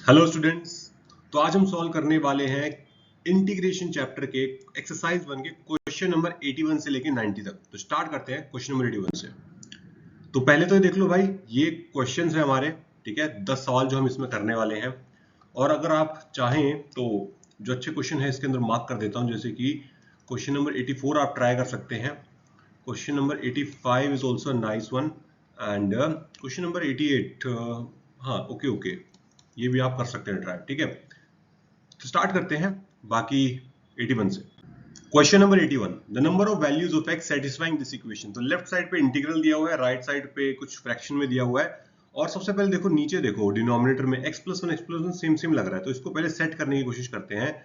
Hello students. तो आज हम सॉल्व करने वाले हैं इंटीग्रेशन चैप्टर के एक्सरसाइज 1 के क्वेश्चन नंबर 81 से लेके 90 तक। तो स्टार्ट करते हैं क्वेश्चन नंबर 81 से। तो पहले तो ये देख लो भाई, ये क्वेश्चंस है हमारे, ठीक है। 10 सवाल जो हम इसमें करने वाले हैं, और अगर आप चाहें तो जो अच्छे क्वेश्चन है इसके अंदर मार्क कर देता हूं, जैसे कि क्वेश्चन नंबर 84 आप ट्राई कर सकते हैं। Question number 85 is also nice one, and question number 88 हाँ ओके, ये भी आप कर सकते हैं ट्राई, ठीक है। तो स्टार्ट करते हैं बाकी 81 से। Question number 81, the number of values of x satisfying this equation. तो लेफ्ट साइड पे इंटीग्रल दिया हुआ है, राइट साइड पे कुछ फ्रैक्शन में दिया हुआ है, और सबसे पहले देखो नीचे देखो डिनोमिनेटर में x plus one same same लग रहा है, तो इसको पहले सेट करने की कोशिश करते हैं,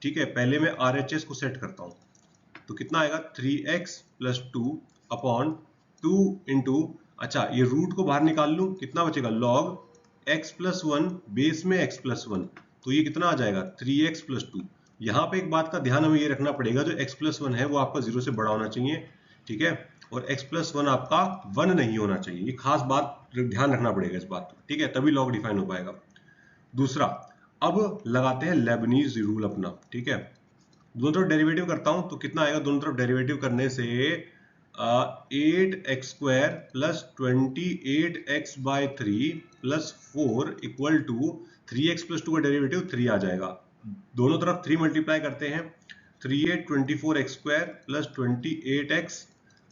ठीक है। पहले मैं RHS को सेट करता हूं, तो कितना आएगा 3x प्लस 2 अपॉन 2 इंटू, अच्छा ये रूट को बाहर निकाल लूं, कितना बचेगा log x plus one base में x प्लस वन, तो ये कितना आ जाएगा 3x प्लस 2। यहाँ पे एक बात का ध्यान हमें ये रखना पड़ेगा, जो x प्लस वन है वो आपका 0 से बड़ा होना चाहिए, ठीक है, और x प्लस वन आपका 1 नहीं होना चाहिए। ये खास बात ध्यान रखना पड़ेगा इस बात को, ठीक है, तभी लॉग डिफाइन हो पाएगा। दूसरा, अब लगाते हैं लेबनीज रूल अपना, ठीक है। दोनों तरफ डेरिवेटिव करता हूं तो कितना आएगा, दोनों तरफ डेरिवेटिव करने से 8x² plus 28x/3 plus 4 equal to 3x plus 2 का डेरिवेटिव 3 आ जाएगा। दोनों तरफ 3 मल्टीप्लाई करते हैं, 3 8 24x² plus 28x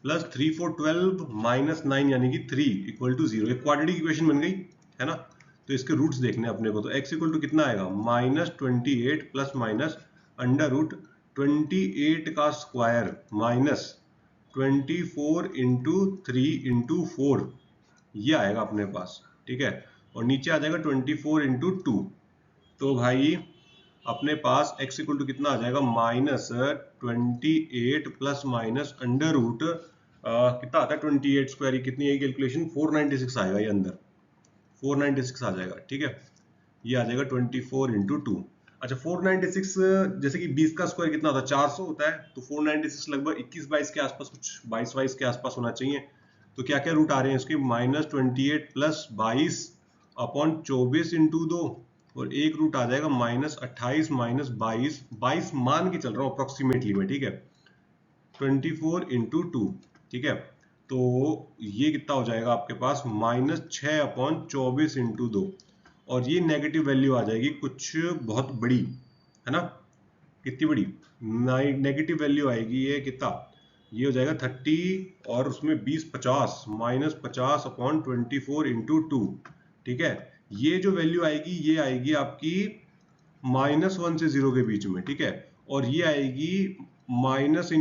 plus 3 4 12 minus 9 यानी कि 3 इक्वल टू 0। एक क्वाड्रेटिक इक्वेशन बन गई है ना। तो इसके रूट्स देखने अपने को, तो x इक्वल टू कितना आएगा -28 प्लस माइनस अंडर रूट 28 का स्क्वायर माइनस 24 इंटू 3 इंटू 4, ये आएगा अपने पास, ठीक है, और नीचे आ जाएगा 24 इंटू 2। तो भाई अपने पास x इक्वल टू कितना आ जाएगा -28 प्लस माइनस अंडर रूट कितना आता है 28 स्क्वायर, कितनी है कैलकुलेशन 496 आएगा, ये अंदर 496 आ जाएगा, ठीक है। ये आ जाएगा 24 इंटू 2। अच्छा 496 जैसे कि 20 का स्क्वायर कितना होता है 400 होता है, तो 496 लगभग 21-22 के आसपास, कुछ 22-22 के आसपास होना चाहिए। तो क्या क्या रूट आ रहे हैं इसके, -28 प्लस 22 अपॉन 24 इंटू 2, और एक रूट आ जाएगा -28 माइनस 22 मान के चल रहा हूँ अप्रोक्सीमेटली में, ठीक है, 24 इंटू 2, ठीक है। तो ये कितना हो जाएगा आपके पास -6 अपॉन 24 इंटू 2, और ये नेगेटिव वैल्यू आ जाएगी कुछ बहुत बड़ी, है ना। कितनी बड़ी नेगेटिव वैल्यू आएगी, ये कितना, ये हो जाएगा 30 और उसमें 20 50 -50 अपॉन 24 इंटू 2, ठीक है। ये जो वैल्यू आएगी ये आएगी आपकी -1 से 0 के बीच में, ठीक है, और ये आएगी -∞ से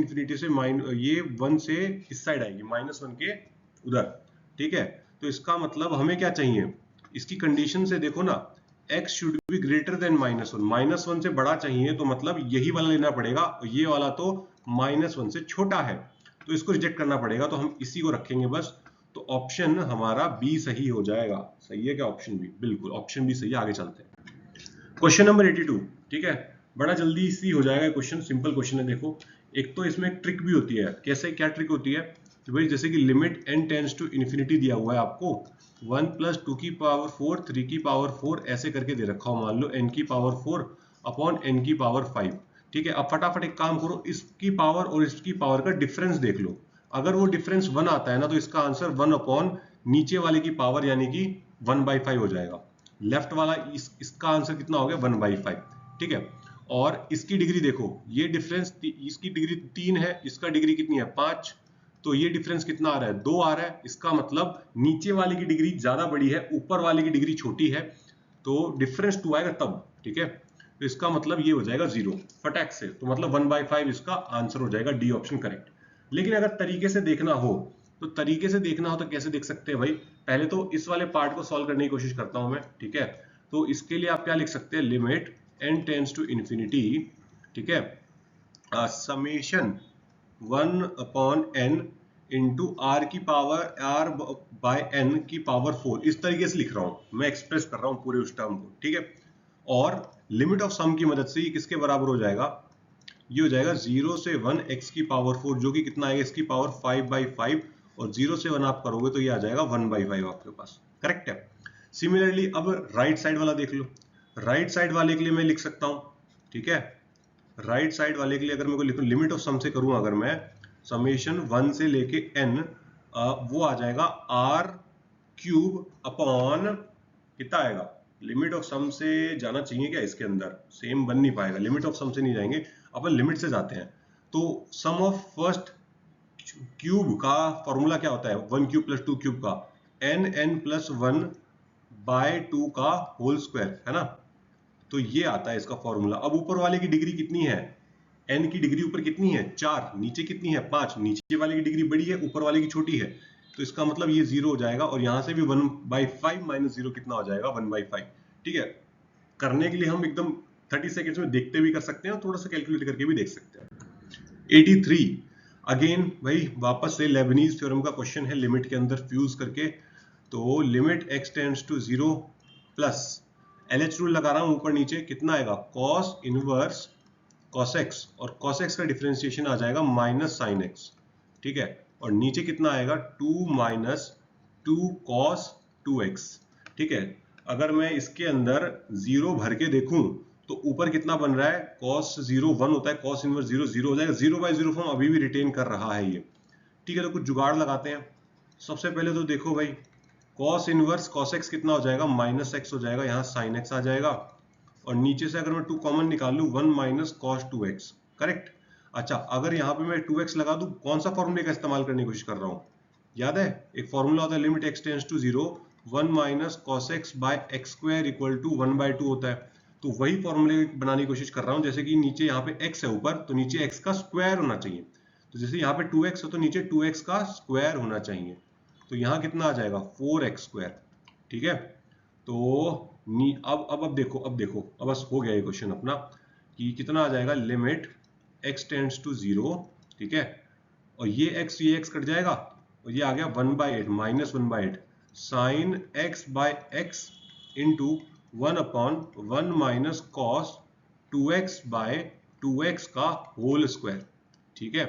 ये 1 से इस साइड आएगी, -1 के उधर, ठीक है। तो इसका मतलब हमें क्या चाहिए, इसकी कंडीशन से देखो ना, x should be greater than -1, -1 से बड़ा चाहिए, तो मतलब यही वाला लेना पड़ेगा, ये वाला तो -1 से छोटा है, तो इसको रिजेक्ट करना पड़ेगा, तो हम इसी को रखेंगे बस। तो ऑप्शन हमारा बी सही हो जाएगा। सही है क्या ऑप्शन बी? बिल्कुल ऑप्शन बी सही है। आगे चलते हैं क्वेश्चन नंबर 82, ठीक है, बड़ा जल्दी इसी हो जाएगा क्वेश्चन, सिंपल क्वेश्चन है। देखो एक तो इसमें एक ट्रिक भी होती है, कैसे क्या ट्रिक होती है कि भाई जैसे कि limit n tends to infinity दिया हुआ है आपको, 1 प्लस 2 की पावर 4 3 की पावर 4 ऐसे करके दे रखा हो, मान लो n की पावर 4 अपॉन n की पावर 5, ठीक है। अब फटाफट एक काम करो, इसकी पावर और इसकी पावर का डिफरेंस देख लो, अगर वो डिफरेंस 1 आता है ना, तो इसका आंसर 1 अपॉन नीचे वाले की पावर यानी कि 1/5 हो जाएगा। लेफ्ट वाला इसका आंसर कितना हो गया 1/5, ठीक है। और इसकी डिग्री देखो, ये डिफरेंस, इसकी डिग्री 3 है, इसका डिग्री कितनी है 5, तो ये डिफरेंस कितना आ रहा है 2 आ रहा है। इसका मतलब नीचे वाले की डिग्री ज्यादा बड़ी है, ऊपर वाले की डिग्री छोटी है, तो डिफरेंस 2 आएगा तब, ठीक है। तो इसका मतलब ये हो जाएगा 0 फटाक से, तो मतलब 1/5 इसका आंसर हो जाएगा, डी ऑप्शन करेक्ट। लेकिन अगर तरीके से देखना हो, तो कैसे देख सकते हैं भाई, पहले तो इस वाले पार्ट को सॉल्व करने की कोशिश करता हूं मैं, ठीक है। तो इसके लिए आप क्या लिख सकते हैं, limit n tends to infinity, ठीक है, summation 1 upon n into r की पावर r बाय n की पावर 4, इस तरीके से लिख रहा हूं मैं, एक्सप्रेस कर रहा हूं पूरे उस टर्म को, ठीक है। और लिमिट ऑफ सम की मदद से ये किसके बराबर हो जाएगा, ये हो जाएगा 0 से 1 x की पावर 4, जो कि कितना आएगा इसकी पावर 5/5, और 0 से 1 आप करोगे तो ये आ जाएगा 1/5 आपके पास, करेक्ट है। सिमिलरली अब राइट साइड वाला देख लो, राइट साइड वाले के लिए मैं लिख सकता हूं, ठीक है। राइट साइड वाले के लिए अगर मैं को लिखूं, लिमिट ऑफ सम से करूं अगर मैं, समेशन 1 से लेके n, वो आ जाएगा r क्यूब अपॉन, कितना आएगा, लिमिट ऑफ सम से जाना चाहिए क्या इसके अंदर, सेम बन नहीं पाएगा, लिमिट ऑफ सम से नहीं जाएंगे अपन, लिमिट से जाते हैं। तो सम ऑफ फर्स्ट क्यूब का फॉर्मूला क्या होता है, 1 क्यूब प्लस 2 क्यूब का n प्लस 1 बाय 2 का होल स्क्वायर, है ना। तो ये आता है इसका फॉर्मूला। अब ऊपर वाले की डिग्री कितनी है, n की डिग्री ऊपर कितनी है 4, नीचे कितनी है 5, नीचे वाले की डिग्री बड़ी है, ऊपर वाले की छोटी है, तो इसका मतलब ये 0 हो जाएगा, और यहां से भी 1/5 माइनस 0 कितना हो जाएगा 1/5, ठीक है। करने के लिए हम एकदम 30 सेकेंड्स में देखते भी कर सकते हैं और थोड़ा सा कैलकुलेट करके भी देख सकते हैं। 83 अगेन भाई वापस से लेबनीज थ्योरम का क्वेश्चन है, लिमिट के अंदर फ्यूज करके। तो limit x tends to 0 plus LH rule लगा रहा हूं ऊपर नीचे, कितना आएगा cos इनवर्स cos x, और cos x का डिफरेंशिएशन आ जाएगा माइनस sin x, ठीक है। और नीचे कितना आएगा 2 माइनस 2 cos 2x, ठीक है। अगर मैं इसके अंदर 0 भर के देखूं तो ऊपर कितना बन रहा है, cos 0 1 होता है, cos इनवर्स 0 0 हो जाएगा, 0/0 फॉर्म अभी भी रिटेन कर रहा है ये, ठीक है। तो कुछ जुगाड़ लगाते हैं। सबसे पहले तो देखो भाई, cos इनवर्स cos x कितना हो जाएगा, माइनस x हो जाएगा, यहाँ sin x आ जाएगा, और नीचे से अगर मैं 2 कॉमन निकाल लूं 1 माइनस cos 2x, करेक्ट। अच्छा, अगर यहाँ पे मैं 2x लगा दूं, कौन सा फॉर्मूले का इस्तेमाल करने की कोशिश कर रहा हूँ, याद है एक फॉर्मूला होता है limit x tends to 0 1 minus cos x by x square equal to 1/2 होता है। तो वही फॉर्मूले बनाने की कोशिश कर रहा हूँ, जैसे कि नीचे यहाँ पे x है ऊपर, तो नीचे x का स्क्वायर होना चाहिए, तो जैसे यहाँ पे 2x है तो नीचे 2x का स्क्वायर होना चाहिए, तो यहाँ कितना आ जाएगा 4x स्क्वायर, ठीक है। तो अब देखो, अब बस हो गया ये क्वेश्चन अपना, कि कितना आ जाएगा लिमिट x टेंड्स टू 0, ठीक है, और ये x कट जाएगा, और ये आ गया 1/8 minus 1/8 sine x by x into 1/1 minus cos 2x by 2x का होल स्क्वायर, ठीक है।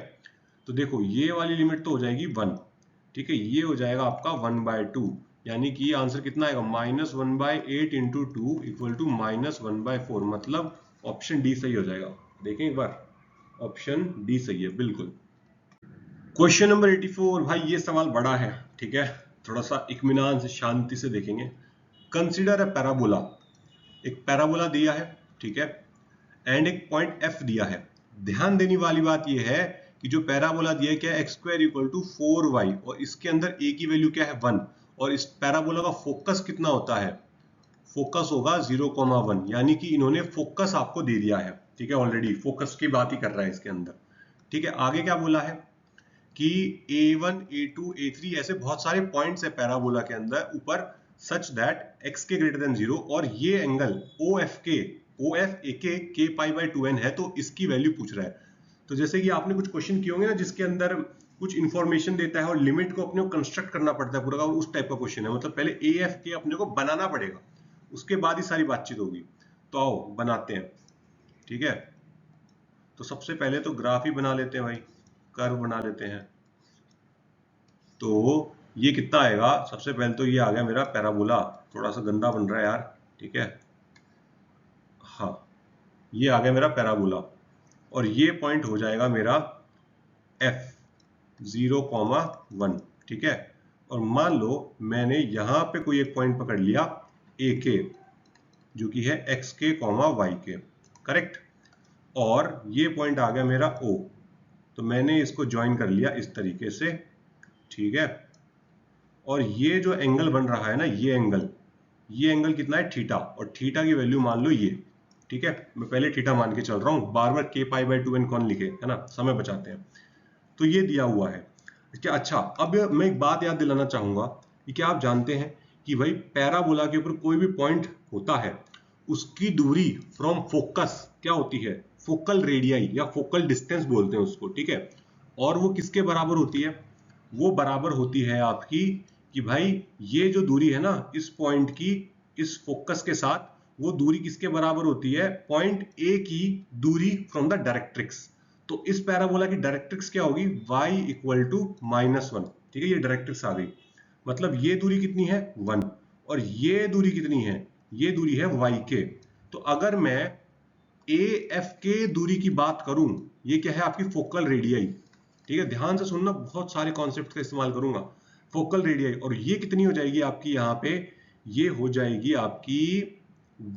तो देखो ये वाली लिमिट तो हो जाएगी 1, ठीक है, ये हो जाएगा आपका 1/2, यानी कि आंसर कितना आएगा minus 1/8 into 2 equal to minus 1/4, मतलब ऑप्शन डी सही हो जाएगा। देखें एक बार, ऑप्शन डी सही है बिल्कुल। क्वेश्चन नंबर 84 भाई, ये सवाल बड़ा है, ठीक है, थोड़ा सा इत्मीनान से शांति से देखेंगे। कंसीडर अ पैराबोला, एक पैराबोला दिया है, ठीक है, एंड एक पॉइंट F दिया है। ध्यान देने वाली बात यह है कि जो पैराबोला दिया है क्या है, x square equal to 4y, और इसके अंदर a की वैल्यू क्या है 1, और इस पैराबोला का फोकस कितना होता है, फोकस होगा 0,1, यानी कि इन्होंने फोकस आपको दे दिया है, ठीक है, ऑलरेडी फोकस की बात ही कर रहा है इसके अंदर, ठीक है। आगे क्या बोला है कि A1 A2 A3 ऐसे बहुत सारे पॉइंट्स है पैराबोला के अंदर ऊपर, सच दैट x के ग्रेटर देन 0, और ये angle OFAK k pi by 2n है, तो इसकी वैल्यू पूछ रहा है। तो जैसे कि आपने कुछ क्वेश्चन किए होंगे ना जिसके अंदर कुछ इंफॉर्मेशन देता है और लिमिट को अपने को कंस्ट्रक्ट करना पड़ता है पूरा का, उस टाइप का क्वेश्चन है, मतलब पहले AFK अपने को बनाना पड़ेगा, उसके बाद ही सारी बातचीत होगी। तो आओ बनाते हैं, ठीक है। तो सबसे पहले तो ग्राफ ही बना लेते हैं भाई, कर्व बना लेते हैं। तो ये कितना आएगा, सबसे पहले तो ये आ गया मेरा पैराबोला, थोड़ा सा गंदा बन रहा है यार, ठीक है, हाँ ये आ गया मेरा पैराबोला, और ये पॉइंट हो जाएगा मेरा F 0,1, ठीक है। और मान लो मैंने यहां पे कोई एक पॉइंट पकड़ लिया AK, जो कि है XK, YK, करेक्ट, और ये पॉइंट आ गया मेरा O, तो मैंने इसको ज्वाइन कर लिया इस तरीके से, ठीक है। और ये जो एंगल बन रहा है ना, ये एंगल कितना है थीटा, और थीटा की वैल्यू मान लो ये, ठीक है, मैं पहले थीटा मान के चल रहा हूं, बार बार k पाई बाय 2n कौन लिखे, है ना, समय बचाते हैं। तो ये दिया हुआ है क्या। अच्छा, अब मैं एक बात याद दिलाना चाहूंगा कि क्या आप जानते हैं कि भाई पैराबोला के ऊपर कोई भी पॉइंट होता है, उसकी दूरी फ्रॉम फोकस क्या होती है, फोकल रेडियाई या फोकल डिस्टेंस बोलते हैं उसको, ठीक है। और वो किसके बराबर होती है, वो बराबर होती है आपकी, कि भाई ये जो दूरी है ना इस पॉइंट की इस फोकस के साथ, वो दूरी किसके बराबर होती है, पॉइंट A की दूरी फ्रॉम द डायरेक्ट्रिक्स। तो इस पैराबोला की डायरेक्ट्रिक्स क्या होगी, y इक्वल टू -1, ठीक है, ये डायरेक्ट्रिक्स आ गई, मतलब ये दूरी कितनी है 1, और ये दूरी कितनी है, ये दूरी है yk, तो अगर मैं AFK दूरी की बात करूं, ये क्या है आपकी फोकल रेडियाई, ठीक है, ध्यान से सुनना, बहुत सारे कॉन्सेप्ट का इस्तेमाल करूंगा। फोकल रेडियाई, और ये कितनी हो जाएगी आपकी यहाँ पे, ये हो जाएगी आपकी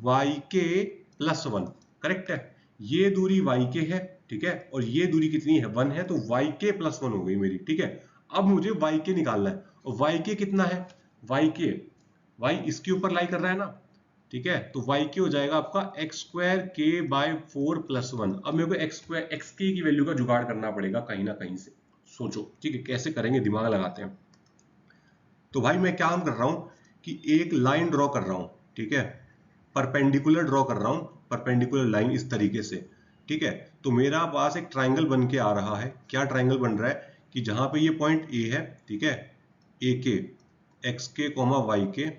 YK+1, करेक्ट है। ये दूरी YK है, ठीक है, और ये दूरी कितनी है 1 है, तो YK+1 हो गई मेरी, ठीक है। अब मुझे YK निकालना है, और YK कितना है, Y इसके ऊपर लाई कर रहा है ना, ठीक है, तो YK हो जाएगा आपका x²K/4+1। अब मेरे को xk की वैल्यू का जुगाड़ करना पड़ेगा कहीं ना कहीं से, सोचो, ठीक है, कैसे करेंगे, दिमाग लगाते हैं। तो भाई मैं क्या काम कर रहा हूं कि एक लाइन ड्रॉ कर रहा हूं, ठीक है, परपेंडिकुलर ड्रॉ कर रहा हूं, परपेंडिकुलर लाइन इस तरीके से, ठीक है। तो मेरा पास एक ट्राइंगल बन के आ रहा है। क्या ट्राइंगल बन रहा है कि जहां पे ये पॉइंट A है, ठीक है, AK, XK, YK,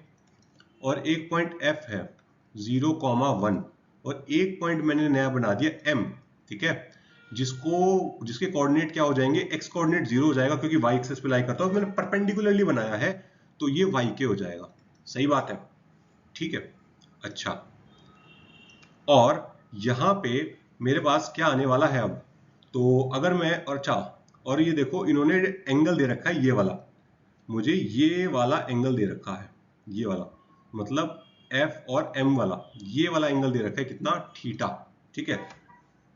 और एक पॉइंट F है 0,1, और एक पॉइंट मैंने नया बना दिया M, ठीक है, जिसके कोऑर्डिनेट क्या हो जाएंगे, x कोऑर्डिनेट 0 हो जाएगा क्योंकि y एक्सिस पे लाई करता हूं, मैंने परपेंडिकुलरली बनाया है, तो ये YK हो जाएगा। सही बात है, ठीक है। अच्छा, और यहां पे मेरे पास क्या आने वाला है अब, तो अगर मैं, और अच्छा, और ये देखो इन्होंने एंगल दे रखा है, ये वाला, मुझे ये वाला एंगल दे रखा है, ये वाला, मतलब F और M वाला, ये वाला एंगल दे रखा है कितना, थीटा, ठीक है।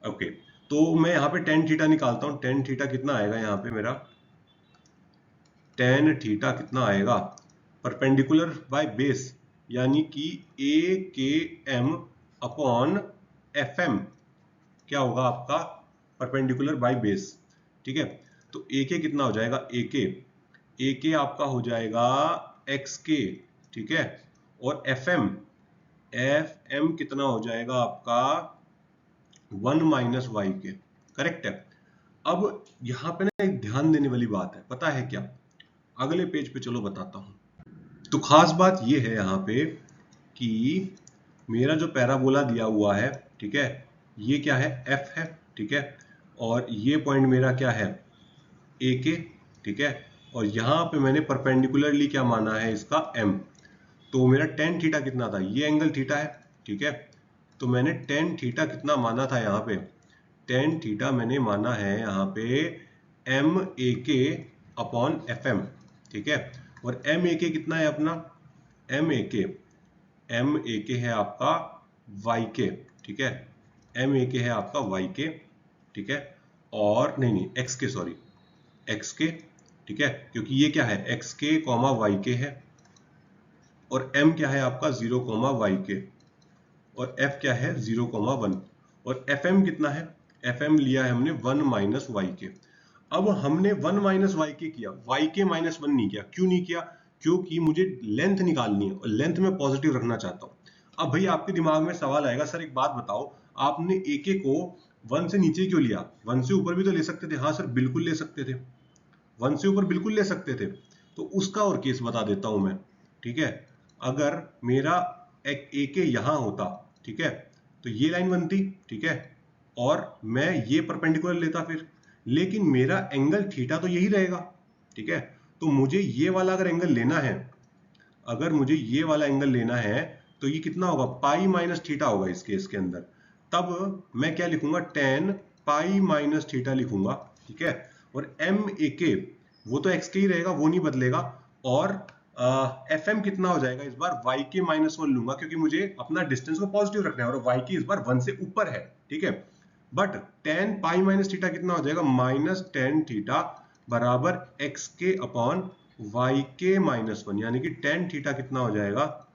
ओके, तो मैं यहाँ पे tan थीटा निकालता हूँ। tan थीटा कितना आएगा यहाँ पे मेरा, tan थीटा कितना आएगा, परपेंडिकुलर बाय बेस, यानी कि AKM अपॉन FM, क्या होगा आपका, परपेंडिकुलर बाय बेस, ठीक है। तो AK कितना हो जाएगा, AK आपका हो जाएगा XK, ठीक है, और FM कितना हो जाएगा आपका 1 - YK, करेक्ट है। अब यहाँ पे ना एक ध्यान देने वाली बात है, पता है क्या, अगले पेज पे चलो बताता हूँ। तो खास बात ये है यहाँ पे कि मेरा जो पैराबोला दिया हुआ है, ठीक है, ये क्या है, F है, ठीक है, और ये पॉइंट मेरा क्या है, AK, ठीक है, और यहाँ पे मैंने परपेंडिकुलरली क्या माना है इसका M। तो मेरा tan थीटा कितना था, ये एंगल थीटा है, ठीक है, तो मैंने tan थीटा कितना माना था यहाँ पे, tan थीटा मैंने माना है यहाँ पे MAK अपॉन FM, ठीक है, और MAK कितना है अपना, MAK है आपका YK, ठीक है, MAK है आपका YK, ठीक है, और नहीं XK, सॉरी XK, ठीक है, क्योंकि ये क्या है XK, YK है, और M क्या है आपका 0, YK, और F क्या है 0,1, और FM कितना है, FM लिया है हमने 1 - YK। अब हमने 1 - YK किया, YK -1 नहीं किया। क्यों नहीं किया, क्योंकि मुझे लेंथ निकालनी है, और लेंथ में पॉजिटिव रखना चाहता हूँ। अब भाई आपके दिमाग में सवाल आएगा, सर एक बात बताओ, आपने AK को 1 से नीचे क्यों लिया, 1 से ऊपर भी तो ले सकते थे। हाँ सर, बिल्कुल ले सकते थे, 1 से ऊपर बिल्कुल ले सकते थे। तो उसका और केस बता देता हूं मैं, ठीक है। अगर मेरा एक AK यहां होता, ठीक है, तो ये लाइन बनती, ठीक है, और मैं ये परपेंडिकुलर लेता फिर, लेकिन मेरा एंगल थीटा तो यही रहेगा, ठीक है। तो मुझे ये वाला अगर एंगल लेना है, अगर मुझे ये वाला एंगल लेना है, तो ये कितना होगा, पाई माइनस थीटा होगा इस केस के अंदर। तब मैं क्या लिखूंगा, tan पाई माइनस थीटा लिखूंगा, ठीक है, और MAK वो तो XK ही रहेगा, वो नहीं बदलेगा, और FM कितना हो जाएगा, इस बार YK -1 लूंगा, क्योंकि मुझे अपना डिस्टेंस को पॉजिटिव रखना है, और YK इस बार 1 से ऊपर है, ठीक है। But tan pi minus theta कितना हो जाएगा, -tan थीटा बराबर XK अपॉन YK -1, यानी कि tan थीटा कितना हो जाएगा,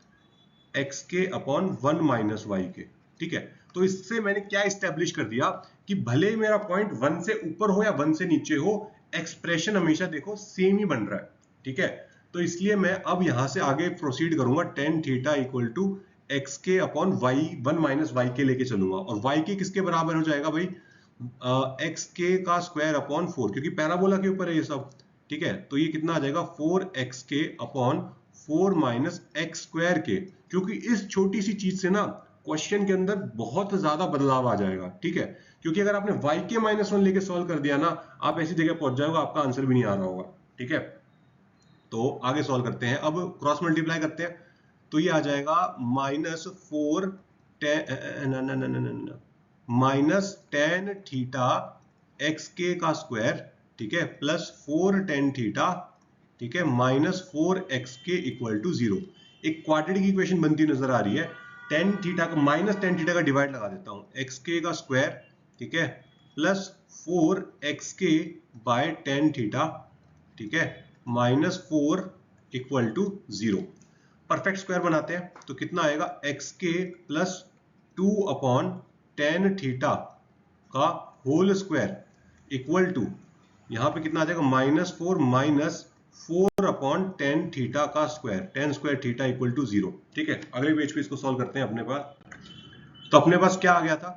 XK अपॉन 1 - YK, ठीक है। तो इससे मैंने क्या इस्टेब्लिश कर दिया कि भले मेरा पॉइंट 1 से ऊपर हो या 1 से नीचे हो, एक्सप्रेशन हमेशा देखो सेम ही बन रहा है, ठीक है। तो इसलिए मैं अब यहां से आगे प्रोसीड करूंगा, tan theta equal to XK upon 1 - YK लेके चलूंगा, और YK किसके बराबर हो जाएगा भाई, XK का स्क्वायर अपॉन 4, क्योंकि पैराबोला के ऊपर है ये सब, ठीक है। तो ये कितना आ जाएगा, 4XK अपॉन 4 - x स्क्वायर के, क्योंकि इस छोटी सी चीज से ना क्वेश्चन के अंदर बहुत ज्यादा बदलाव आ जाएगा, ठीक है। क्योंकि अगर आपने YK -1 लेके सॉल्व कर दिया ना, आप ऐसी जगह पहुंच जाओगे आपका आंसर भी नहीं आ रहा होगा, ठीक है। तो आगे सॉल्व करते हैं, अब क्रॉस मल्टीप्लाई करते हैं, तो ये आ जाएगा -4 minus tan theta x k का स्क्वायर, ठीक है, प्लस 4 टेन थीटा, ठीक है, minus 4 x k equal to 0। एक क्वाड्रेटिक इक्वेशन बनती नजर आ रही है। टेन थीटा का माइनस टेन थीटा का डिवाइड लगा देता हूं, एक्स के का स्क्वायर, ठीक है, plus 4 x k by tan theta, ठीक है, minus 4 equal to 0। Perfect square बनाते हैं तो कितना आएगा, x k plus 2 upon tan theta का होल स्क्वायर इक्वल टू, यहां पे कितना आ जाएगा, माइनस 4 अपॉन टेन थीटा का square, tan square theta equal to 0। ठीक है, अगले पेज पे इसको सॉल्व करते हैं अपने पास। तो अपने पास क्या आ गया था,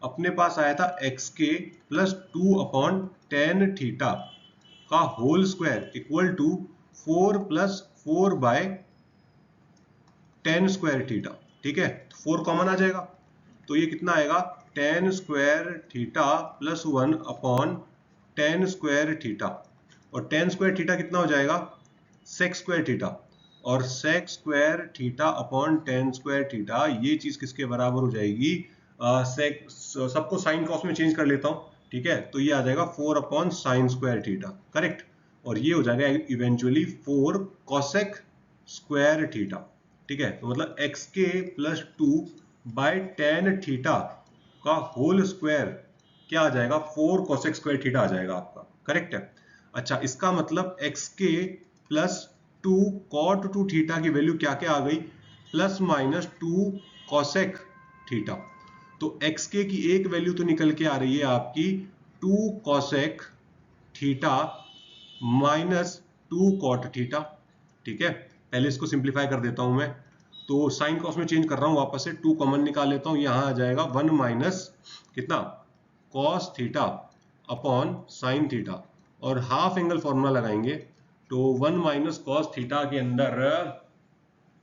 अपने पास आया था x k plus 2 upon tan theta का whole square equal to 4 plus 4 by tan square theta. ठीक है, 4 कॉमन आ जाएगा तो ये कितना आएगा, tan square theta plus 1 upon tan square theta, और टेन स्क्वायर थीटा कितना हो जाएगा, सेक स्क्वायर थीटा, और sec square theta upon tan square theta, ये चीज किसके बराबर हो जाएगी, सेक, सबको साइन कॉस में चेंज कर लेता हूं, ठीक है, तो ये आ जाएगा 4 upon sine square theta, correct, और ये हो जाएगा इवेंचुअली 4 कॉसेक स्क्वायर थीटा। ठीक है, तो मतलब x k plus 2 bye tan theta का होल स्क्वायर क्या आ जाएगा, 4 कोसेक स्क्वायर थीटा आ जाएगा आपका, करेक्ट है। अच्छा, इसका मतलब x k plus 2 cot 2 theta की वैल्यू क्या क्या आ गई, प्लस माइनस 2 कोसेक थीटा। तो एक्स के की एक वैल्यू तो निकल के आ रही है आपकी 2 cosec theta minus 2 cot theta. ठीक है, पहले इसको सिंप्लीफाई कर देता हूं मैं, तो साइन कॉस में चेंज कर रहा हूं वापस से, 2 कॉमन निकाल लेता हूं, यहां आ जाएगा 1 माइनस कितना, cos theta upon sine theta, और हाफ एंगल फॉर्मूला लगाएंगे तो 1 माइनस कॉस थीटा के अंदर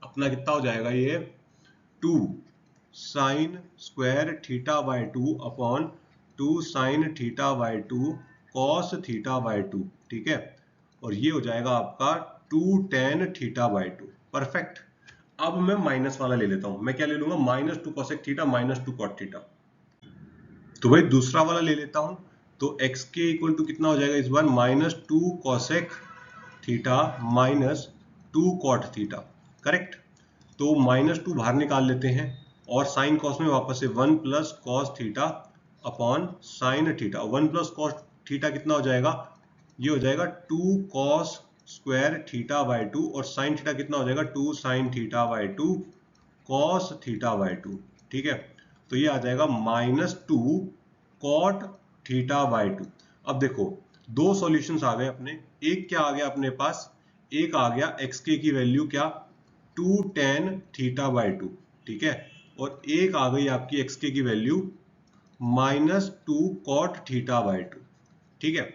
अपना कितना हो जाएगा, ये 2 sine square theta by 2 upon 2 sine theta by 2 cos theta by 2। ठीक है, और ये हो जाएगा आपका 2 टेन थीटा बाय 2। परफेक्ट। अब मैं माइनस वाला ले लेता हूं, मैं क्या ले लूंगा, minus 2 cosec theta minus 2 cot theta. तो भाई दूसरा वाला ले लेता हूं, तो एक्स के इक्वल टू कितना हो जाएगा इस बार, minus 2 cosec theta minus 2 cot theta, correct. तो माइनस 2 बाहर निकाल लेते हैं, और साइन कॉस में वापस से 1 plus cos theta upon sine theta, 1 plus cos theta कितना हो जाएगा, ये हो जाएगा 2 कॉस स्क्वायर थीटा बाय 2, और साइन थीटा कितना हो जाएगा, 2 sine theta by 2 cos theta by 2। ठीक है, तो ये आ जाएगा माइनस 2 कॉट थीटा बाय 2। अब देखो दो सॉल्यूशंस आ गए अपने, एक क्या आ गया अपने पास, एक आ गया एक्स के की वैल्यू क्या, 2 टेन थीटा बाय 2, ठीक है, और एक आ गई आपकी एक्स के की value minus 2 cot theta by 2। ठीक है,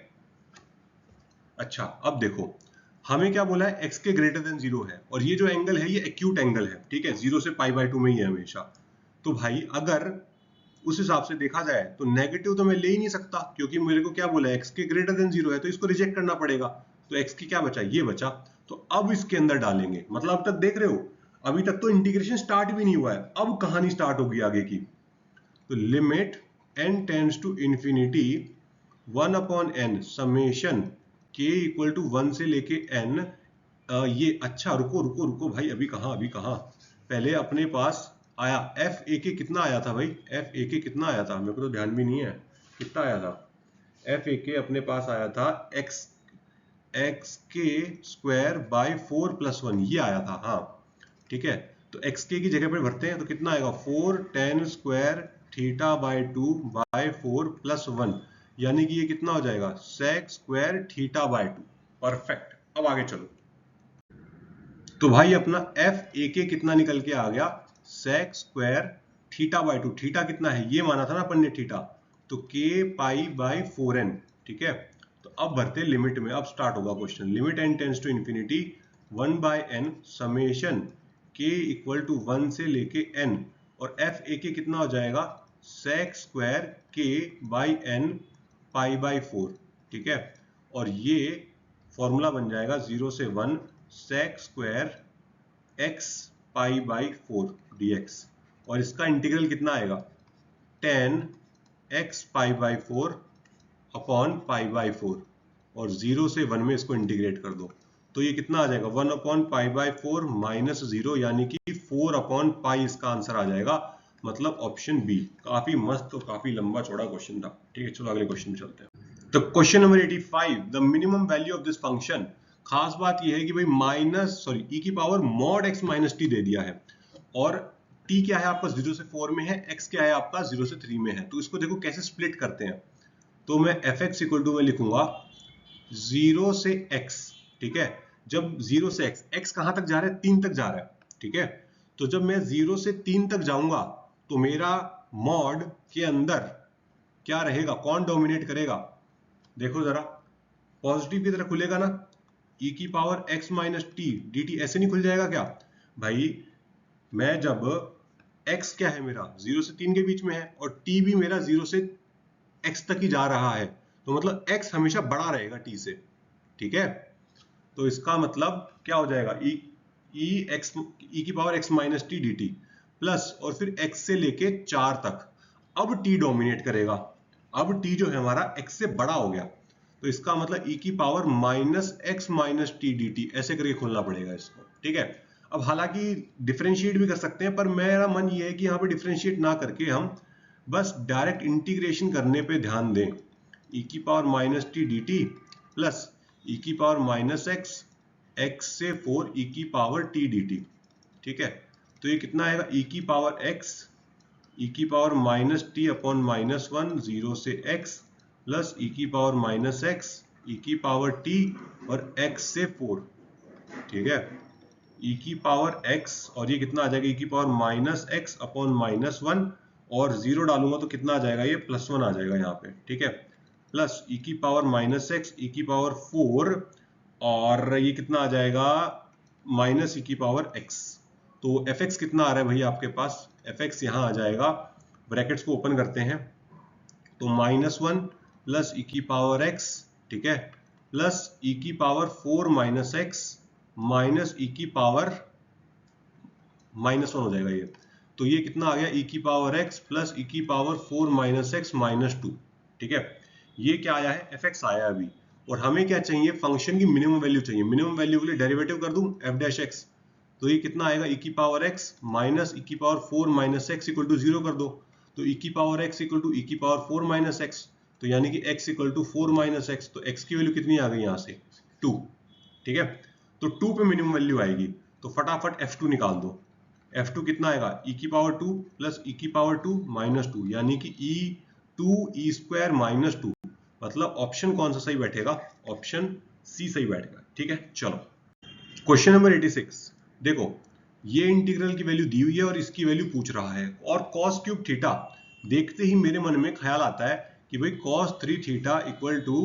अच्छा अब देखो हमें क्या बोला है, एक्स के ग्रेटर देन 0 है, और ये जो एंगल है ये एक्यूट एंगल है, ठीक है, 0 से पाई बाय 2 में ही है हमेशा। तो भाई अगर उस हिसाब से देखा जाए तो नेगेटिव तो मैं ले ही नहीं सकता, क्योंकि मेरे को क्या बोला है, एक्स के ग्रेटर देन 0 है, तो इसको रिजेक्ट करना पड़ेगा। तो एक्स की क्या बचा, ये बचा, तो अब इसके अंदर डालेंगे, मतलब अब तक देख रहे हो, अभी तक तो इंटीग्रेशन स्टार्ट भी नहीं हुआ है, अब कहानी स्टार्ट होगी आगे की। तो limit n tends to infinity 1 upon n summation k equal to 1 से लेके n, ये अच्छा रुको रुको रुको भाई, अभी कहाँ, पहले अपने पास आया एफ ए के, कितना आया था भाई, एफ ए के कितना आया था, मेरे को तो ध्यान भी नहीं है कितना आया था, एफ ए के अपने पास आया था एक्स के स्क्वायर बाय 4 प्लस 1, ये आया था, हाँ ठीक है। तो एक्स के की जगह पे भरते हैं तो कितना आएगा, 4 tan square theta by 2 by 4 plus 1, यानी कि ये कितना हो जाएगा, sec square theta by 2। Perfect, अब आगे चलो। तो भाई अपना एफ ए के कितना निकल के आ गया, sec square theta by 2, theta कितना है ये माना था ना अपन ने थीटा, तो के पाई बाय 4n। ठीक है, तो अब भरते लिमिट में, अब स्टार्ट होगा question, limit n tends to infinity 1 by n summation k equal to 1 से लेके n, और एफ ए के कितना हो जाएगा, sec square k by n pi by 4। ठीक है, और ये फॉर्मूला बन जाएगा 0 से 1 sec square x pi by 4 dx, और इसका इंटीग्रल कितना आएगा 10 x pi by 4 upon pi by 4 और 0 से 1 में इसको इंटीग्रेट कर दो तो ये कितना आ जाएगा 1 अपॉन पाई बाई 4 माइनस 0 यानी कि 4 अपॉन पाई इसका आंसर आ जाएगा, मतलब ऑप्शन बी। काफी मस्त और काफी लंबा चौड़ा क्वेश्चन था। ठीक है, चलो अगले क्वेश्चन में चलते हैं। तो question number 85, the minimum value of this function. खास बात यह है कि भाई ई की power mod x minus t दे दिया है और t क्या है आपका 0 से 4 में है, x क्या है आपका 0 से 3 में है। तो इसको देखो कैसे स्प्लिट करते हैं। तो मैं fx इक्वल टू में लिखूंगा 0 से x। ठीक है, जब 0 से x कहां तक जा रहा है 3 तक जा रहा है। ठीक है, तो जब मैं 0 से 3 तक जाऊंगा तो मेरा मॉड के अंदर क्या रहेगा, कौन डोमिनेट करेगा। देखो जरा पॉजिटिव की तरह खुलेगा ना, e की power x minus T D T, ऐसे नहीं खुल जाएगा क्या भाई। मैं जब x क्या है मेरा 0 से 3 के बीच में है और t भी मेरा 0 से x तक ही जा रहा है, तो मतलब x हमेशा बड़ा रहेगा t से। ठीक है, तो इसका मतलब क्या हो जाएगा e की power x minus T D T plus और फिर x से लेके 4 तक। अब t डोमिनेट करेगा, अब t जो है हमारा x से बड़ा हो गया, तो इसका मतलब e की power minus x minus T D T ऐसे करके खोलना पड़ेगा इसको। ठीक है, अब हालांकि डिफरेंशिएट भी कर सकते हैं, पर मेरा मन ये है कि यहाँ पे डिफरेंशिएट ना करके हम बस डायरेक्ट इंटीग्रेशन करने पे ध्यान दें। e की power minus T D T plus e की पावर माइनस x से 4 e की पावर t डी टी। ठीक है, तो ये कितना आएगा e की पावर x e की power minus T upon minus 1 0 से x प्लस e की पावर माइनस x e की पावर t और x से 4। ठीक है, e की पावर x और ये कितना आ जाएगा e की power minus x upon minus 1 और 0 डालूंगा तो कितना आ जाएगा, ये प्लस 1 आ जाएगा यहाँ पे। ठीक है, प्लस e की पावर माइनस x e की पावर 4 और ये कितना आ जाएगा माइनस e की पावर x। तो fx कितना आ रहा है भाई आपके पास, fx यहाँ आ जाएगा, ब्रैकेट्स को ओपन करते हैं तो माइनस 1 प्लस e की पावर x। ठीक है, प्लस e की power 4 minus x minus e की पावर माइनस 1 हो जाएगा ये। तो ये कितना आ गया e की पावर x प्लस e की पावर 4 माइनस x माइनस 2। ठीक है, ये क्या आया है fx आया अभी, और हमें क्या चाहिए फंक्शन की मिनिमम वैल्यू चाहिए। मिनिमम वैल्यू के लिए डेरिवेटिव कर दूं f डैश x, तो ये कितना आएगा e की पावर x माइनस e की power 4 minus x equal to 0 कर दो, तो e की power x equal to e की पावर 4 माइनस x, तो यानी कि x equal to 4 minus x, तो x की वैल्यू कितनी आ गई यहाँ से 2। ठीक है, तो 2 पे मिनिमम वैल्यू आएगी, तो फटाफट f2 निकाल दो। f2 कितना आएगा e की पावर 2 प्लस e की पावर 2 माइनस 2 यानी कि e2 e स्क्वायर माइनस 2, मतलब ऑप्शन कौन सा सही बैठेगा, ऑप्शन सी सही बैठेगा। ठीक है, चलो क्वेश्चन नंबर 86। देखो ये इंटीग्रल की वैल्यू दी हुई है और इसकी वैल्यू पूछ रहा है, और cos क्यूब थीटा देखते ही मेरे मन में ख्याल आता है कि भाई cos 3 theta equal to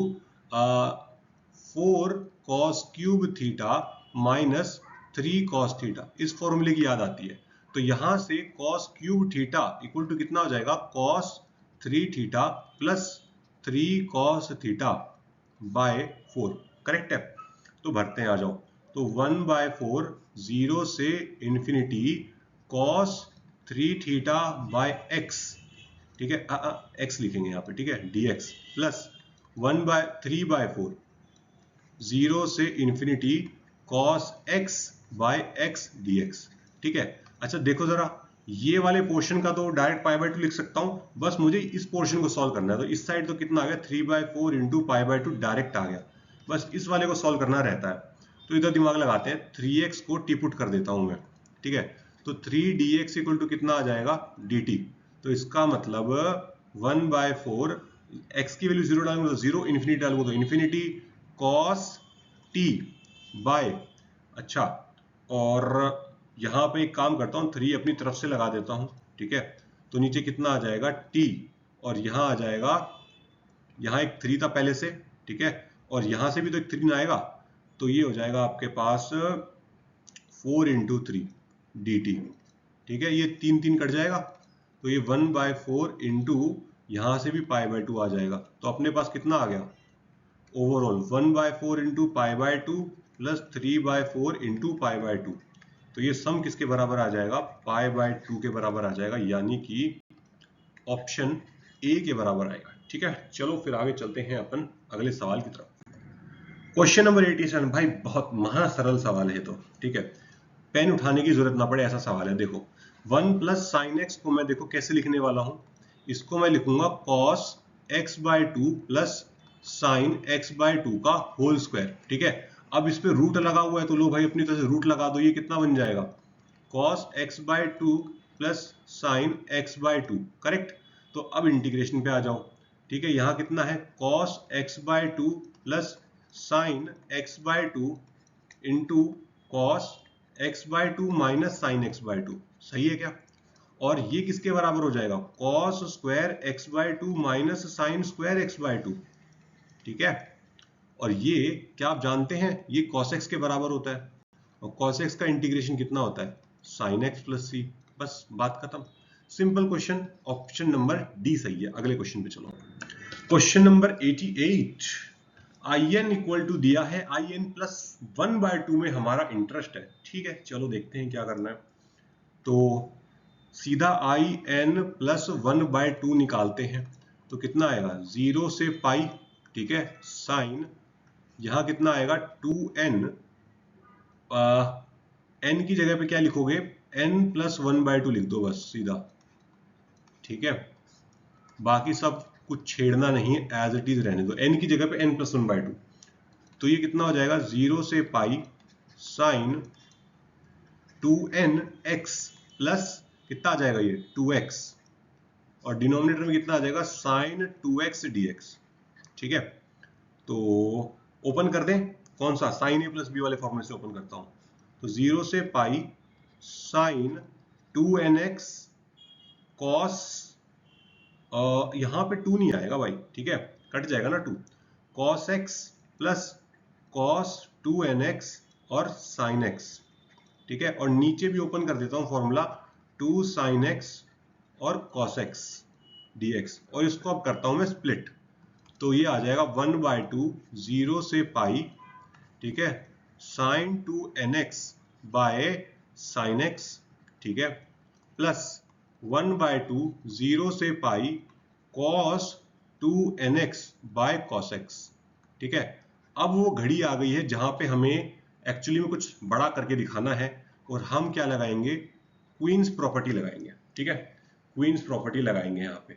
4 cos cube theta minus 3 cos theta, इस फॉर्मूले की याद आती है। तो यहां से cos cube theta equal to कितना हो जाएगा cos 3 theta plus 3 cos theta by 4। Correct है, तो भरते हैं, आ जाओ। तो 1/4 0 से infinity cos 3 theta by x। ठीक है, x लिखेंगे यहाँ पे। ठीक है, dx प्लस 3/4 0 से infinity cos x by x dx। ठीक है, अच्छा देखो जरा, ये वाले पोर्शन का तो डायरेक्ट π/2 लिख सकता हूं, बस मुझे इस पोर्शन को सॉल्व करना है। तो इस साइड तो कितना आ गया 3/4 इंटू π/2 डायरेक्ट आ गया, बस इस वाले को सॉल्व करना रहता है। तो इधर दिमाग लगाते हैं, 3x को टी पुट कर देता हूं मैं। ठीक है, तो 3dx इक्वल टू कितना आ जाएगा dt। तो इसका मतलब 1/4 x की वैल्यू 0 डालूंगा तो 0, इन्फिनिटी डालूंगा तो इन्फिनिटी cos t बाय, अच्छा और यहाँ पे एक काम करता हूँ 3 अपनी तरफ से लगा देता हूँ। ठीक है, तो नीचे कितना आ जाएगा t और यहाँ आ जाएगा, यहाँ एक 3 था पहले से। ठीक है, और यहाँ से भी तो एक 3 आएगा, तो ये हो जाएगा आपके पास 4 इंटू 3 dt। ठीक है, ये 3 कट जाएगा, तो ये 1/4 इंटू यहाँ से भी π/2 आ जाएगा। तो अपने पास कितना आ गया ओवरऑल 1/4 इंटू π/2 प्लस 3/4 इंटू π/2। तो ये सम किसके बराबर आ जाएगा, पाई बाय 2 के बराबर आ जाएगा, यानी कि ऑप्शन ए के बराबर आएगा। ठीक है, चलो फिर आगे चलते हैं अपन अगले सवाल की तरफ। क्वेश्चन नंबर 87 भाई बहुत महा सरल सवाल है तो, ठीक है, पेन उठाने की जरूरत ना पड़े ऐसा सवाल है। देखो 1 प्लस साइन एक्स को मैं देखो कैसे लिखने वाला हूं, इसको मैं लिखूंगा cos x by 2 plus sine x by 2 का होल स्क्वायर। ठीक है, अब इस पे रूट लगा हुआ है तो लो भाई अपनी तरह से रूट लगा दो, ये कितना बन जाएगा cos x by 2 plus sine x by 2, correct. तो अब इंटीग्रेशन पे आ जाओ। ठीक है, यहाँ कितना है cos x by 2 plus sine x by 2 into cos x by 2 minus sine x by 2, सही है क्या। और ये किसके बराबर हो जाएगा, cos square x by 2 minus sine square x by 2। ठीक है, और ये क्या आप जानते हैं ये cos x के बराबर होता है, और cos x का इंटीग्रेशन कितना होता है साइन x प्लस सी, बस बात खत्म। Simple question, option number D सही है। अगले क्वेश्चन पे चलो। Question number 88, in equal to दिया है, in प्लस 1 बाय 2 में हमारा इंटरेस्ट है। ठीक है, चलो देखते हैं क्या करना है। तो सीधा in प्लस 1 बाय 2 निकालते हैं, तो कितना आएगा 0 से पाई। ठीक है, साइन यहां कितना आएगा 2n, n की जगह पे क्या लिखोगे n प्लस 1 बाय 2 लिख दो बस सीधा। ठीक है, बाकी सब कुछ छेड़ना नहीं है, एज इट इज रहने दो, n की जगह पे n प्लस 1 बाय 2। तो ये कितना हो जाएगा 0 से पाई साइन 2nx प्लस कितना आ जाएगा ये 2x, और डिनोमिनेटर में कितना आ जाएगा साइन 2x dx। ठीक है, तो ओपन कर दें, कौन सा साइन a प्लस बी वाले फॉर्मूले से ओपन करता हूं। तो 0 से पाई साइन 2nx कॉस, यहां पे 2 नहीं आएगा भाई, ठीक है कट जाएगा ना 2, cos x plus cos 2nx और sin x। ठीक है, और नीचे भी ओपन कर देता हूं फॉर्मूला 2 sin x और cos x dx, और इसको अब करता हूं मैं स्प्लिट, तो ये आ जाएगा 1 बाय 2 0 से पाई, ठीक है, sin 2nx bye sin x, ठीक है, प्लस 1 बाय 2 0 से pi cos 2nx by cos x। ठीक है, अब वो घड़ी आ गई है जहां पे हमें एक्चुअली में कुछ बड़ा करके दिखाना है, और हम क्या लगाएंगे क्वींस प्रॉपर्टी लगाएंगे। ठीक है, क्वींस प्रॉपर्टी लगाएंगे यहाँ पे।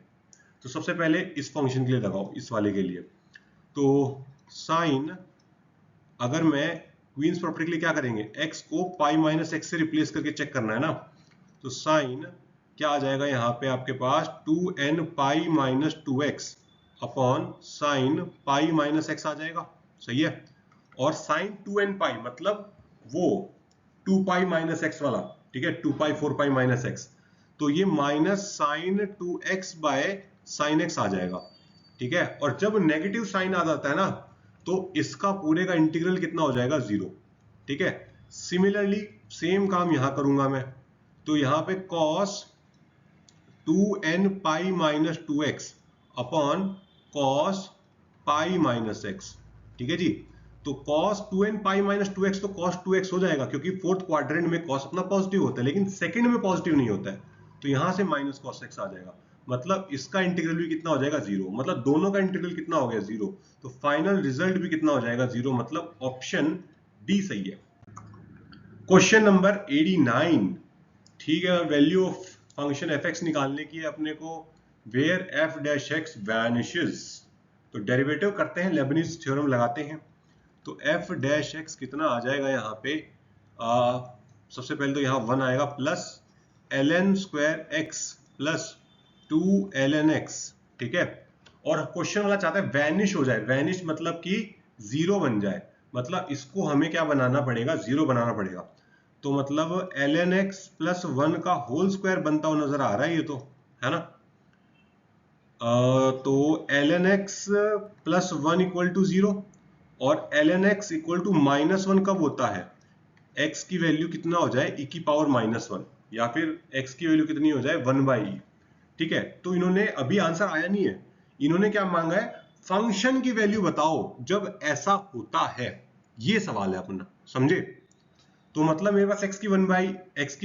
तो सबसे पहले इस फंक्शन के लिए लगाओ, इस वाले के लिए, तो साइन, अगर मैं क्वींस प्रॉपर्टी के लिए क्या करेंगे x को पाई माइनस एक्स से रिप्लेस करके चेक करना है ना, तो साइन क्या आ जाएगा यहाँ पे आपके पास 2n pi minus 2x upon sine pi minus x आ जाएगा, सही है। और साइन 2n पाई मतलब वो 2 पाई माइनस एक्स वाला, ठीक है 2 पाई 4 पाई माइनस एक्स, तो ये minus sine 2x by sine x आ जाएगा। ठीक है, और जब नेगेटिव साइन आ जाता है ना तो इसका पूरे का इंटीग्रल कितना हो जाएगा 0। ठीक है, सिमिलरली सेम काम यहां करूंगा मैं, तो यहां पे cos 2n pi minus 2x upon cos pi minus x। ठीक है जी, तो cos 2n pi minus 2x तो cos 2x हो जाएगा, क्योंकि फोर्थ क्वाड्रेंट में cos अपना पॉजिटिव होता है लेकिन सेकंड में पॉजिटिव नहीं होता है, तो यहां से माइनस cos x आ जाएगा, मतलब इसका इंटीग्रल भी कितना हो जाएगा 0, मतलब दोनों का इंटीग्रल कितना हो गया 0, तो फाइनल रिजल्ट भी कितना हो जाएगा 0, मतलब ऑप्शन डी सही है। क्वेश्चन नंबर 89, ठीक है, वैल्यू ऑफ फंक्शन fx निकालने की है अपने को, where f dash x vanishes, तो डेरिवेटिव करते हैं, लेबनिज थ्योरम लगाते हैं। तो f डैश x कितना आ जाएगा यहाँ पे, सबसे पहले तो यहाँ 1 आएगा plus ln square x plus 2 ln x। ठीक है, और क्वेश्चन वाला चाहता है वैनिश हो जाए, वैनिश मतलब कि 0 बन जाए, मतलब इसको हमें क्या बनाना पड़ेगा 0 बनाना पड़ेगा, तो मतलब ln x प्लस 1 का होल स्क्वायर बनता हुआ नजर आ रहा है ये तो, है ना। तो ln x प्लस 1 इक्वल टू 0, और ln x equal to minus 1 कब होता है, x की वैल्यू कितना हो जाए e की पावर माइनस 1, या फिर x की वैल्यू कितनी हो जाए 1 बाई e। ठीक है, तो इन्होंने अभी आंसर आया नहीं है, इन्होंने क्या मांगा है फंक्शन की वैल्यू बताओ जब ऐसा होता है, ये सवाल है अपना, समझे। तो मतलब मेरे पास x की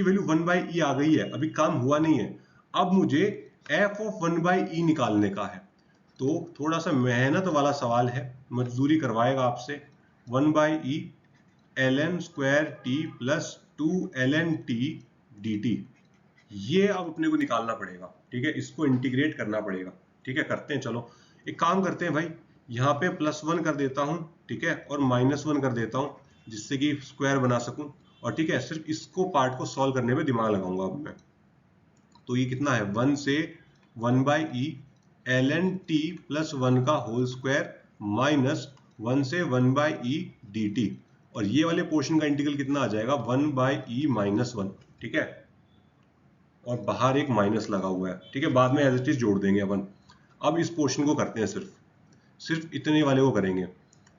वैल्यू 1/e आ गई है, अभी काम हुआ नहीं है। अब मुझे f ऑफ 1/e निकालने का है, तो थोड़ा सा मेहनत वाला सवाल है, मजदूरी करवाएगा आपसे। 1/e ln square t plus 2ln t dt, ये अब अपने को निकालना पड़ेगा, ठीक है, इसको इंटीग्रेट करना पड़ेगा, ठीक है। करते हैं, चलो एक काम करते हैं भाई, यहाँ पे +1 कर देता हूँ, ठीक है, और -1 कर देता हूँ, जिससे कि स्क्वायर बना सकूं, और ठीक है, सिर्फ इसको पार्ट को सॉल्व करने में दिमाग लगाऊंगा अब मैं। तो ये कितना है, 1 से 1/e ln t प्लस 1 का होल स्क्वायर माइनस 1 से 1/e dt, और ये वाले पोर्शन का इंटीग्रल कितना आ जाएगा, 1/e -1, ठीक है, और बाहर एक माइनस लगा हुआ है, ठीक है, बाद में एज इट इज जोड़ देंगे अपन। अब इस पोर्शन को करते हैं, सिर्फ इतने वाले को करेंगे।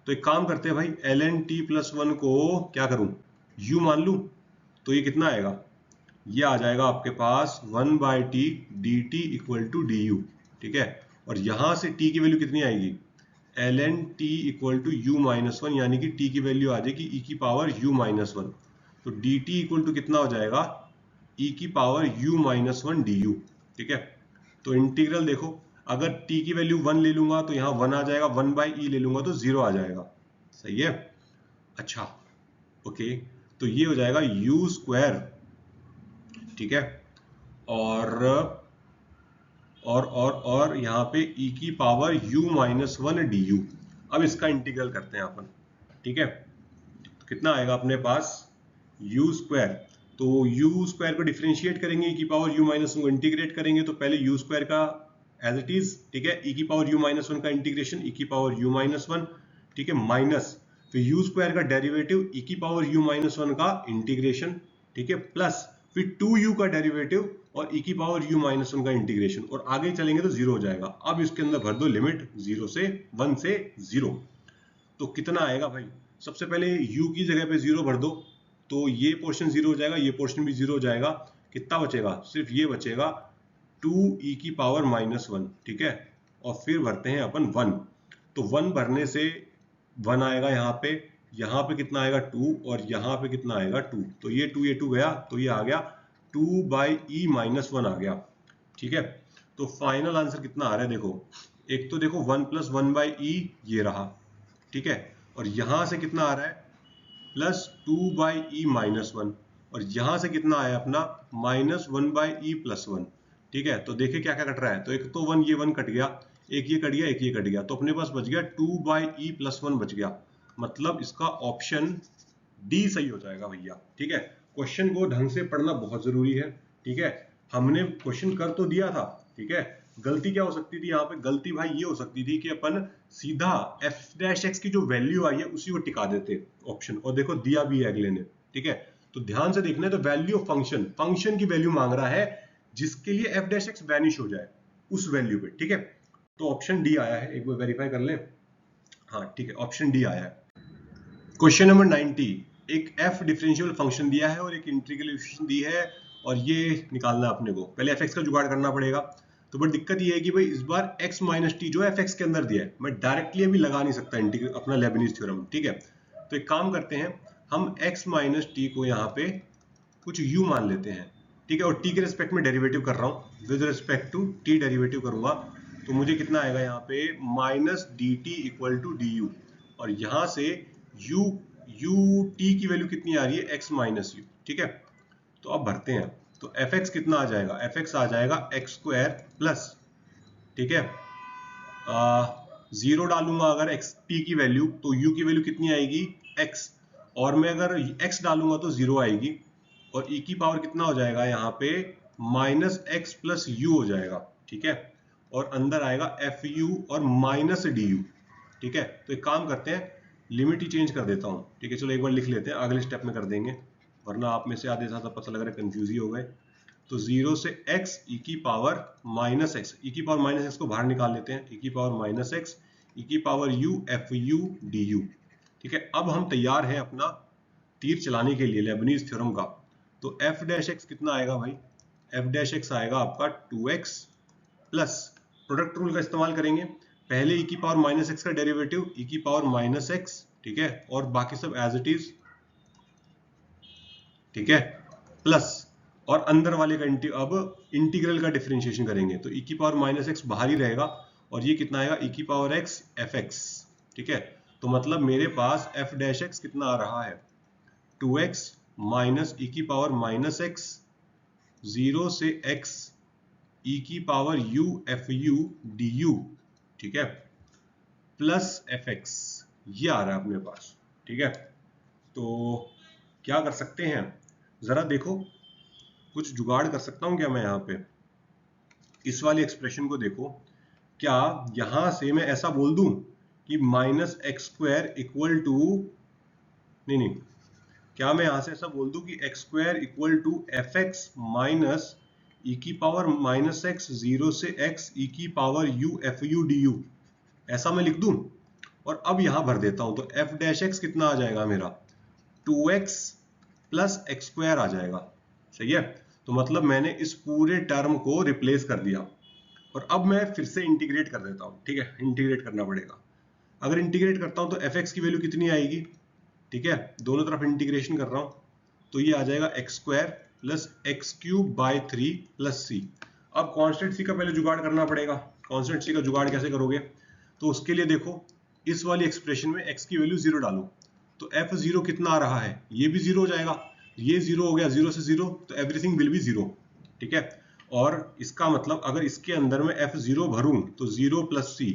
तो एक काम करते हैं भाई, ln t प्लस 1 को क्या करूं, u मान लूं, तो ये कितना आएगा, ये आ जाएगा आपके पास 1/t dt equal to du, ठीक है, और यहां से t की वैल्यू कितनी आएगी, ln t equal to u -1, यानी कि t की वैल्यू आ जाएगी e की पावर u -1, तो dt इक्वल टू कितना हो जाएगा, e की पावर u -1 du, ठीक है। तो इंटीग्रल देखो, अगर t की वैल्यू 1 ले लूंगा तो यहाँ 1 आ जाएगा, 1/e ले लूंगा तो 0 आ जाएगा, सही है। अच्छा ओके, तो ये हो जाएगा u स्क्वायर, ठीक है, और यहाँ पे e की पावर u -1 du। अब इसका इंटीग्रल करते हैं अपन, ठीक है, तो कितना आएगा अपने पास, u स्क्वायर, तो u स्क्वायर को डिफरेंशिएट करेंगे, e की पावर u -1 को इंटीग्रेट करेंगे, तो पहले u स्क्वायर का एज इट इज, ठीक है, e की पावर u -1 का इंटीग्रेशन, e की पावर u -1, ठीक है, माइनस फिर u स्क्वायर का डेरिवेटिव, e की पावर u -1 का इंटीग्रेशन, ठीक है, प्लस फिर 2u का डेरिवेटिव और e की पावर u -1 का इंटीग्रेशन, और आगे चलेंगे तो 0 हो जाएगा। अब इसके अंदर भर दो लिमिट 0 से 1 से 0, तो कितना आएगा भाई, सबसे पहले u की जगह पे 0 भर दो, तो ये पोर्शन 0 हो जाएगा, ये पोर्शन भी 0 हो जाएगा, कितना बचेगा, सिर्फ ये बचेगा 2e की पावर -1, ठीक है, और फिर भरते हैं अपन 1, तो 1 भरने से 1 आएगा यहाँ पे कितना आएगा 2, और यहाँ पे कितना आएगा 2, तो ये 2 गया, तो ये आ गया 2/e -1 आ गया, ठीक है। तो फाइनल आंसर कितना आ रहा है, देखो एक तो देखो 1 + 1/e ये रहा, ठीक है, और यहाँ से कितना आ रहा है प्लस 2/e -1, और यहाँ से कितना आया अपना -1/e + 1, ठीक है। तो देखिए क्या क्या कट रहा है, तो एक तो 1 ये 1 कट गया, एक ये कट गया, एक ये कट गया, तो अपने पास बच गया 2/e + 1 बच गया, मतलब इसका ऑप्शन डी सही हो जाएगा भैया, ठीक है। क्वेश्चन को ढंग से पढ़ना बहुत जरूरी है, ठीक है, हमने क्वेश्चन कर तो दिया था, ठीक है, गलती क्या हो सकती थी यहाँ पे, गलती भाई ये हो सकती थी कि अपन सीधा f' की जो वैल्यू आई है उसी को टिका देते ऑप्शन, और देखो दिया भी है अगले ने, ठीक है। तो ध्यान से देखना है, तो वैल्यू ऑफ फंक्शन की वैल्यू मांग रहा है जिसके लिए f' वैनिश हो जाए उस वैल्यू पे, ठीक है। तो ऑप्शन डी आया है, एक बार वेरीफाई कर लें, हाँ ठीक है, ऑप्शन डी आया है। क्वेश्चन नंबर 90, एक f डिफरेंशियल फंक्शन दिया है और एक इंटीग्रल इक्वेशन दी है, और ये निकालना है अपने को, पहले fx का जुगाड़ करना पड़ेगा। तो बट दिक्कत ये है कि भाई इस बार x - t जो है fx के अंदर दिया है, मैं डायरेक्टली अभी लगा नहीं सकता इंटीग्रल अपना लेबनीज थ्योरम, ठीक है। तो एक काम करते हैं, हम x - t को यहाँ पे कुछ u मान लेते हैं, ठीक है, और t के रिस्पेक्ट में डेरिवेटिव कर रहा हूँ, with respect to t derivative करूंगा, तो मुझे कितना आएगा यहाँ पे -dt = du, और यहाँ से t की वैल्यू कितनी आ रही है, x - u, ठीक है। तो अब भरते हैं, तो fx कितना आ जाएगा, fx आ जाएगा x² प्लस, ठीक है, 0 डालूंगा अगर t की वैल्यू, तो u की वैल्यू कितनी आएगी x, और मैं अगर x डालूंगा तो 0 आएगी, और e की पावर कितना हो जाएगा यहाँ पे -x + u हो जाएगा, ठीक है, और अंदर आएगा fu और -du, ठीक है। तो एक काम करते हैं, लिमिट ही चेंज कर देता हूँ, ठीक है, चलो एक बार लिख लेते हैं, अगले स्टेप में कर देंगे, वरना आप में से आधे ज़्यादा पता लग रहा है कंफ्यूज ही हो गए। तो 0 से x e की पावर -x, e की पावर -x को बाहर निकाल लेते हैं, e की पावर -x, e की पावर u fu du, ठीक है। अब हम तैयार हैं अपना तीर चलाने के लिए लेबनीज थ्योरम का। तो f' कितना आएगा भाई, f' आएगा आपका 2x प्लस प्रोडक्ट रूल का इस्तेमाल करेंगे, पहले e की पावर -x का डेरिवेटिव e की पावर -x, ठीक है, और बाकी सब एज इट इज, ठीक है, प्लस और अंदर वाले का अब इंटीग्रल का डिफरेंशिएशन करेंगे तो e की पावर माइनस एक्स बाहर ही रहेगा और ये कितना आएगा e की पावर x एफ एक्स। ठीक है, तो मतलब मेरे पास f डैश एक्स कितना आ रहा है 2x माइनस e की पावर माइनस एक्स 0 से x e की power u f u d you, ठीक है, प्लस एफ एक्स, ये आ रहा है अपने पास। ठीक है, तो क्या कर सकते हैं, जरा देखो कुछ जुगाड़ कर सकता हूं क्या मैं यहाँ पे। इस वाली एक्सप्रेशन को देखो, क्या यहां से मैं ऐसा बोल दूं कि minus x square equal to, नहीं, क्या मैं यहां से ऐसा बोल दूं कि x square equal to f x minus e की पावर माइनस एक्स 0 से x ई की power u f u d u, ऐसा मैं लिख दूं और अब यहां भर देता हूं तो f डैश एक्स कितना आ जाएगा मेरा 2x प्लस एक्स स्क्वायर आ जाएगा। सही है, तो मतलब मैंने इस पूरे टर्म को रिप्लेस कर दिया और अब मैं फिर से इंटीग्रेट कर देता हूं। ठीक है, इंटीग्रेट करना पड़ेगा। अगर इंटीग्रेट करता हूं तो एफ एक्स की वैल्यू कितनी आएगी, ठीक है, दोनों तरफ इंटीग्रेशन कर रहा हूं तो ये आ जाएगा x square plus x cube by 3 plus c. अब कांस्टेंट सी का पहले जुगाड़ करना पड़ेगा। कांस्टेंट सी का जुगाड़ कैसे करोगे, तो उसके लिए देखो इस वाली एक्सप्रेशन में x की वैल्यू 0 डालो तो f0 कितना आ रहा है, ये भी 0 हो जाएगा, ये 0 हो गया, 0 से 0 तो एवरीथिंग विल बी 0। ठीक है, और इसका मतलब अगर इसके अंदर में f0 भरूं तो 0 प्लस सी,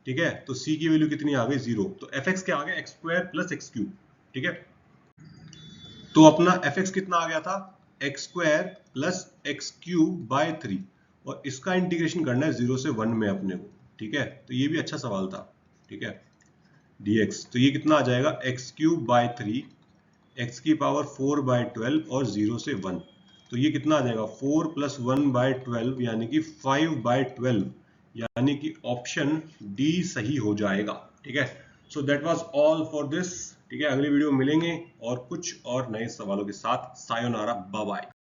ठीक है, तो c की वैल्यू कितनी आ गई 0, तो fx क्या आ गया x square plus x cube. ठीक है, तो अपना fx कितना आ गया था x square plus x cube by 3 और इसका इंटीग्रेशन करना है 0 से 1 में अपने को। ठीक है, तो ये भी अच्छा सवाल था। ठीक है, dx तो ये कितना आ जाएगा एक्स क्यूब बाय 3 एक्स की पावर 4 बाय 12 और 0 से 1, तो ये कितना आ जाएगा 4 प्लस 1 बाय 12 यानी कि 5 बाय 12, यानी कि ऑप्शन डी सही हो जाएगा। ठीक है, so that was all for this. ठीक है, अगली वीडियो में मिलेंगे और कुछ और नए सवालों के साथ। सायोनारा, बाय बाय।